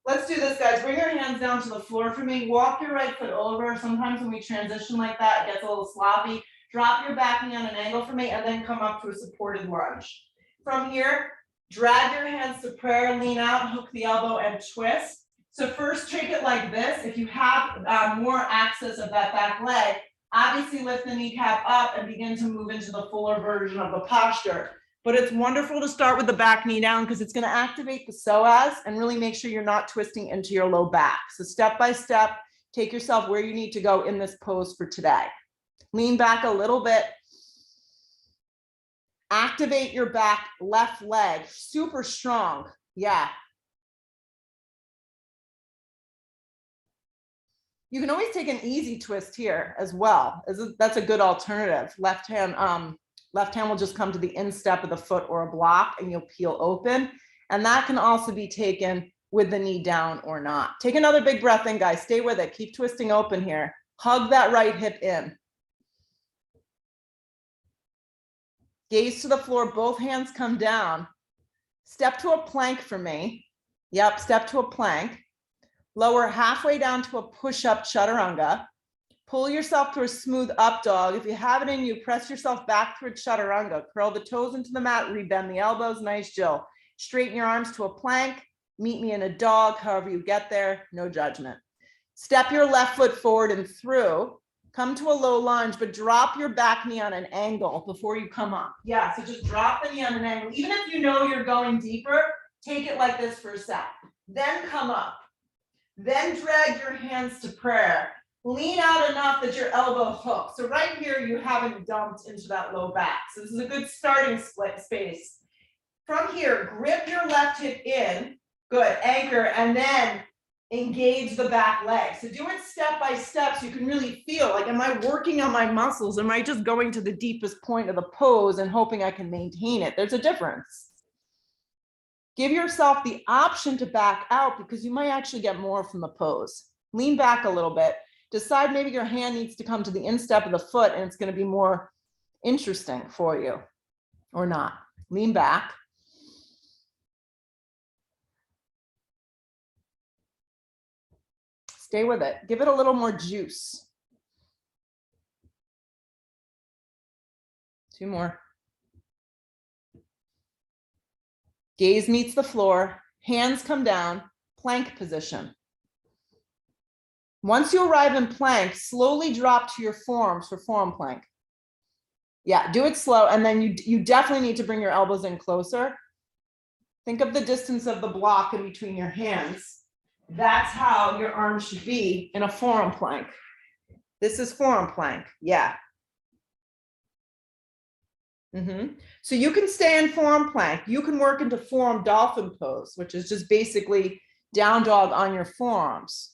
Let's do this, guys. Bring your hands down to the floor for me. Walk your right foot over. Sometimes when we transition like that, it gets a little sloppy. Drop your back knee on an angle for me, and then come up to a supported lunge. From here, drag your hands to prayer, lean out, hook the elbow, and twist. So first, take it like this. If you have more access of that back leg, obviously lift the kneecap up and begin to move into the fuller version of the posture. But it's wonderful to start with the back knee down because it's going to activate the psoas and really make sure you're not twisting into your low back. So step by step, take yourself where you need to go in this pose for today. Lean back a little bit. Activate your back left leg, super strong. Yeah. You can always take an easy twist here as well. That's a good alternative. Left hand will just come to the instep of the foot or a block and you'll peel open. And that can also be taken with the knee down or not. Take another big breath in, guys. Stay with it. Keep twisting open here. Hug that right hip in. Gaze to the floor. Both hands come down. Step to a plank for me. Yep, step to a plank. Lower halfway down to a push-up chaturanga. Pull yourself to a smooth up dog. If you have it in you, press yourself back towards chaturanga. Curl the toes into the mat, rebend the elbows. Nice, Jill. Straighten your arms to a plank. Meet me in a dog, however you get there. No judgment. Step your left foot forward and through. Come to a low lunge, but drop your back knee on an angle before you come up. Yeah, so just drop the knee on an angle. Even if you know you're going deeper, take it like this for a sec. Then come up. Then drag your hands to prayer. Lean out enough that your elbow hooks. So right here, you haven't dumped into that low back. So this is a good starting space. From here, grip your left hip in. Good, anchor, and then engage the back leg. So do it step by step so you can really feel like, am I working on my muscles? Am I just going to the deepest point of the pose and hoping I can maintain it? There's a difference. Give yourself the option to back out because you might actually get more from the pose. Lean back a little bit. Decide maybe your hand needs to come to the instep of the foot and it's going to be more interesting for you or not. Lean back. Stay with it. Give it a little more juice. 2 more. Gaze meets the floor. Hands come down. Plank position. Once you arrive in plank, slowly drop to your forearms for forearm plank. Yeah, do it slow. And then you definitely need to bring your elbows in closer. Think of the distance of the block in between your hands. That's how your arms should be in a forearm plank. This is forearm plank. Yeah. So you can stay in forearm plank. You can work into forearm dolphin pose, which is just basically down dog on your forearms.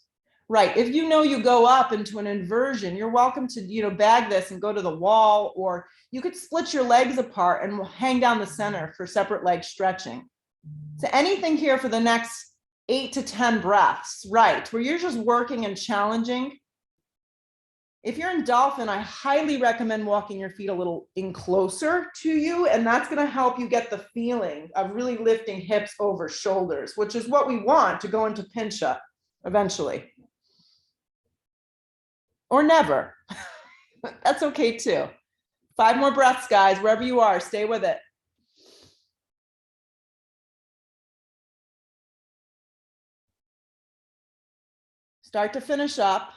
Right. If you know you go up into an inversion, you're welcome to, bag this and go to the wall, or you could split your legs apart and hang down the center for separate leg stretching. So anything here for the next 8 to 10 breaths, right, where you're just working and challenging. If you're in dolphin, I highly recommend walking your feet a little in closer to you, and that's going to help you get the feeling of really lifting hips over shoulders, which is what we want to go into pincha eventually. Or never. That's okay too. 5 more breaths, guys, wherever you are, stay with it. Start to finish up.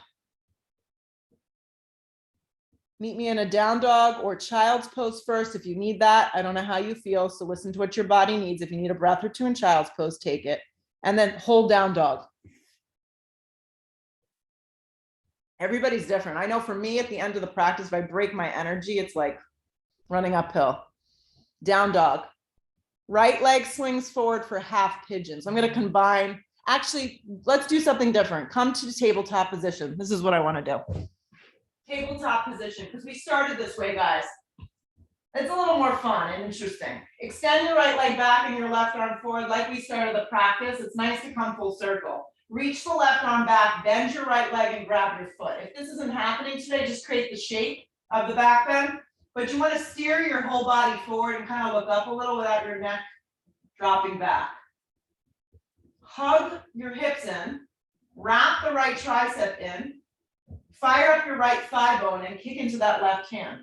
Meet me in a down dog or child's pose first if you need that. I don't know how you feel, so listen to what your body needs. If you need a breath or 2 in child's pose, take it. And then hold down dog. Everybody's different. I know for me, at the end of the practice, if I break my energy, it's like running uphill. Down dog. Right leg swings forward for half pigeon. So I'm going to combine. Actually, let's do something different. Come to the tabletop position. This is what I want to do. Tabletop position, because we started this way, guys. It's a little more fun and interesting. Extend your right leg back and your left arm forward like we started the practice. It's nice to come full circle. Reach the left arm back, bend your right leg and grab your foot. If this isn't happening today, just create the shape of the back bend, but you want to steer your whole body forward and kind of look up a little without your neck dropping back. Hug your hips in, wrap the right tricep in, fire up your right thigh bone and kick into that left hand.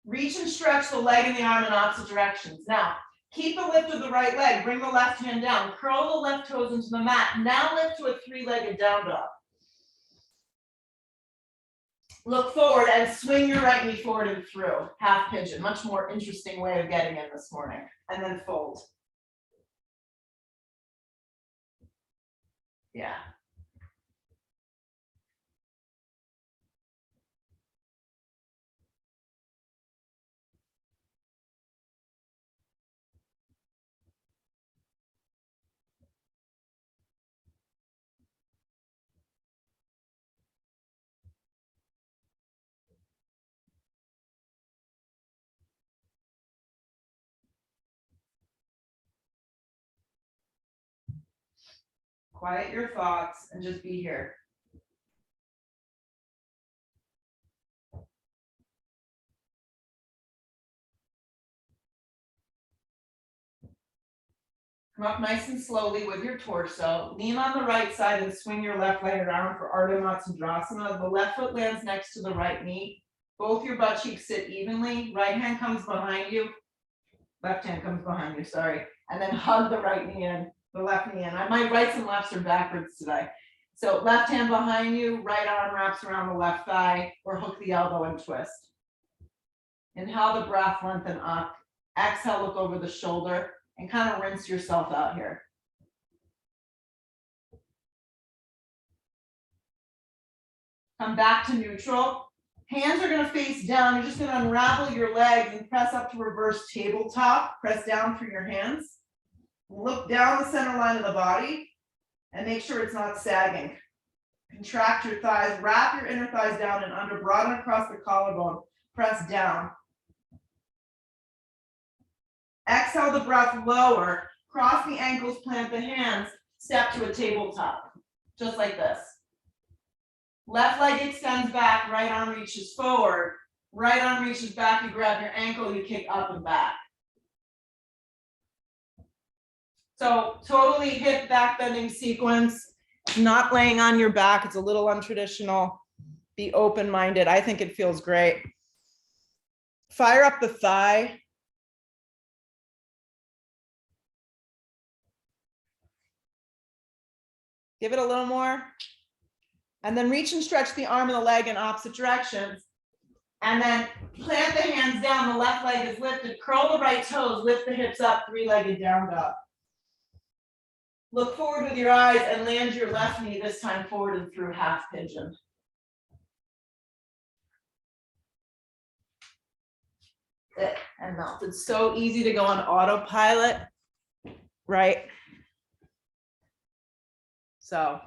Reach and stretch the leg and the arm in opposite directions. Now, keep the lift of the right leg, bring the left hand down, curl the left toes into the mat. Now lift to a three-legged down dog. Look forward and swing your right knee forward and through, half pigeon. Much more interesting way of getting in this morning. And then fold. Yeah. Quiet your thoughts and just be here. Come up nice and slowly with your torso. Lean on the right side and swing your left leg around for Ardha Matsyendrasana. The left foot lands next to the right knee. Both your butt cheeks sit evenly. Right hand comes behind you. Left hand comes behind you, sorry. And then hug the right knee in, the left knee in. My rights and lefts are backwards today. So left hand behind you, right arm wraps around the left thigh, or hook the elbow and twist. Inhale the breath, lengthen up. Exhale, look over the shoulder and kind of rinse yourself out here. Come back to neutral. Hands are going to face down. You're just going to unravel your legs and press up to reverse tabletop. Press down through your hands. Look down the center line of the body and make sure it's not sagging. Contract your thighs, wrap your inner thighs down and under, broaden across the collarbone. Press down. Exhale the breath, lower. Cross the ankles, plant the hands, step to a tabletop, just like this. Left leg extends back, right arm reaches forward. Right arm reaches back, you grab your ankle, you kick up and back. So totally hip back bending sequence. Not laying on your back, it's a little untraditional. Be open-minded, I think it feels great. Fire up the thigh. Give it a little more. And then reach and stretch the arm and the leg in opposite directions. And then plant the hands down, the left leg is lifted, curl the right toes, lift the hips up, three-legged down dog. Look forward with your eyes and land your left knee, this time forward and through half pigeon. And melt. It's so easy to go on autopilot, right? So.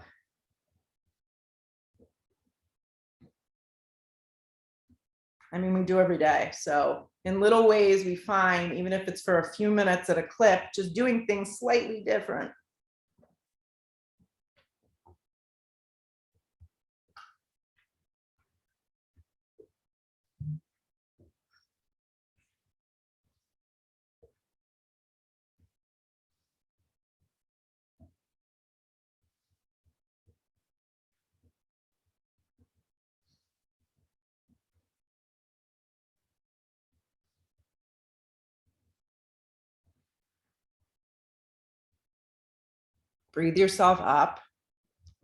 I mean, we do every day. So in little ways we find, even if it's for a few minutes at a clip, just doing things slightly different. Breathe yourself up.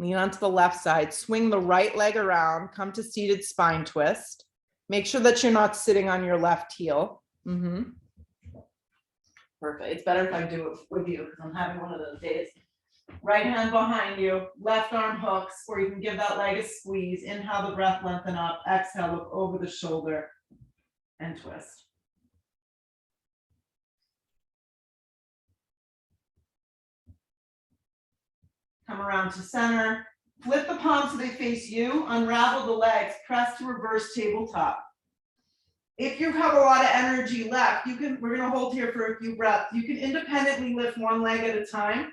Lean onto the left side, swing the right leg around, come to seated spine twist. Make sure that you're not sitting on your left heel. Perfect. It's better if I do it with you because I'm having one of those days. Right hand behind you, left arm hooks, or you can give that leg a squeeze. Inhale the breath, lengthen up. Exhale, look over the shoulder and twist. Come around to center. Flip the palms so they face you. Unravel the legs. Press to reverse tabletop. If you have a lot of energy left, we're gonna hold here for a few breaths. You can independently lift one leg at a time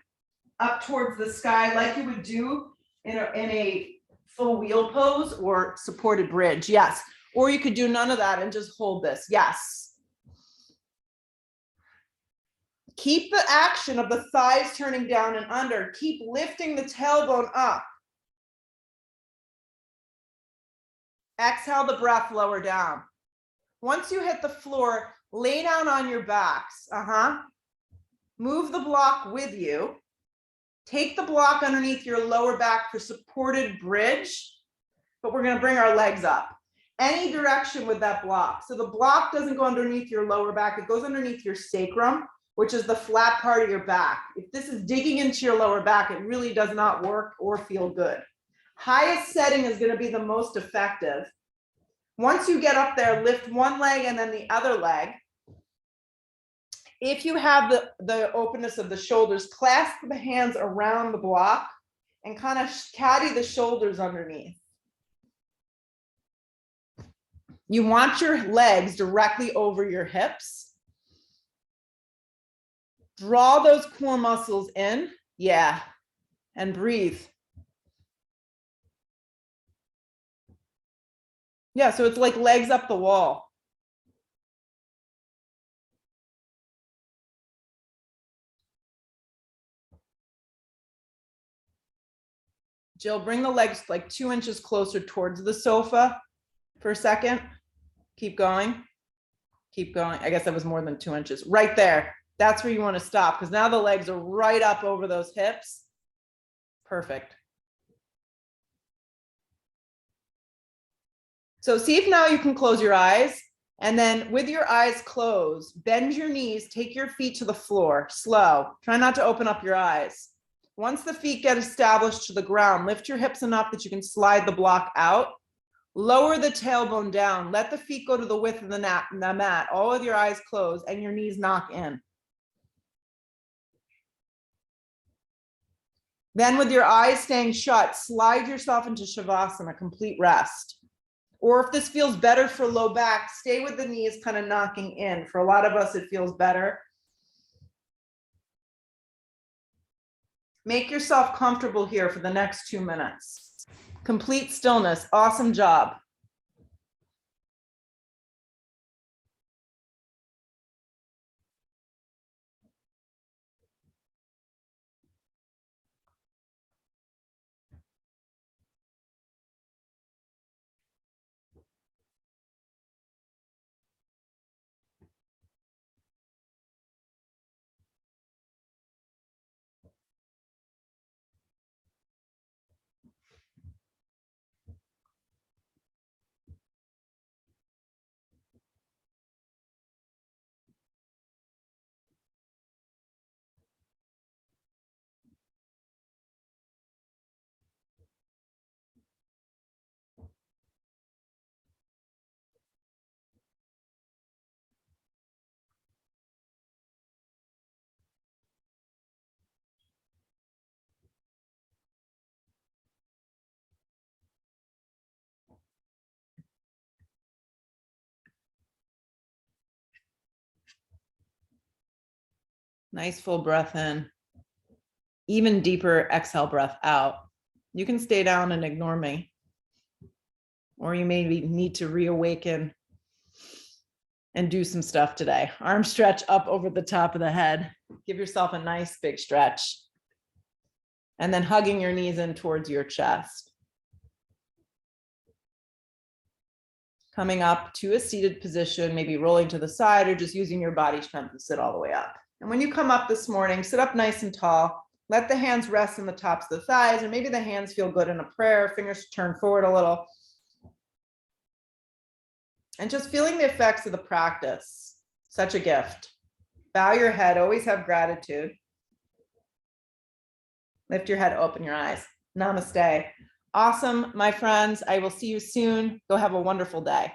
up towards the sky like you would do in a full wheel pose or supported bridge, yes. Or you could do none of that and just hold this, yes. Keep the action of the thighs turning down and under. Keep lifting the tailbone up. Exhale the breath lower down. Once you hit the floor, lay down on your backs. Move the block with you. Take the block underneath your lower back for supported bridge, but we're gonna bring our legs up. Any direction with that block. So the block doesn't go underneath your lower back, it goes underneath your sacrum, which is the flat part of your back. If this is digging into your lower back, it really does not work or feel good. Highest setting is gonna be the most effective. Once you get up there, lift one leg and then the other leg. If you have the openness of the shoulders, clasp the hands around the block and kind of caddy the shoulders underneath. You want your legs directly over your hips. Draw those core muscles in, yeah, and breathe. Yeah, so it's like legs up the wall. Jill, bring the legs like 2 inches closer towards the sofa for a second. Keep going. Keep going. I guess that was more than 2 inches. Right there. That's where you want to stop because now the legs are right up over those hips. Perfect. So see if now you can close your eyes. And then with your eyes closed, bend your knees, take your feet to the floor, slow. Try not to open up your eyes. Once the feet get established to the ground, lift your hips enough that you can slide the block out. Lower the tailbone down. Let the feet go to the width of the mat, all with your eyes closed and your knees knock in. Then with your eyes staying shut, slide yourself into Shavasana, complete rest. Or if this feels better for low back, stay with the knees kind of knocking in. For a lot of us, it feels better. Make yourself comfortable here for the next 2 minutes. Complete stillness. Awesome job. Nice full breath in. Even deeper exhale breath out. You can stay down and ignore me. Or you may need to reawaken and do some stuff today. Arm stretch up over the top of the head. Give yourself a nice big stretch. And then hugging your knees in towards your chest. Coming up to a seated position, maybe rolling to the side or just using your body strength to sit all the way up. And when you come up this morning, sit up nice and tall. Let the hands rest on the tops of the thighs, or maybe the hands feel good in a prayer, fingers turn forward a little. And just feeling the effects of the practice. Such a gift. Bow your head, always have gratitude. Lift your head, open your eyes. Namaste. Awesome, my friends. I will see you soon. Go have a wonderful day.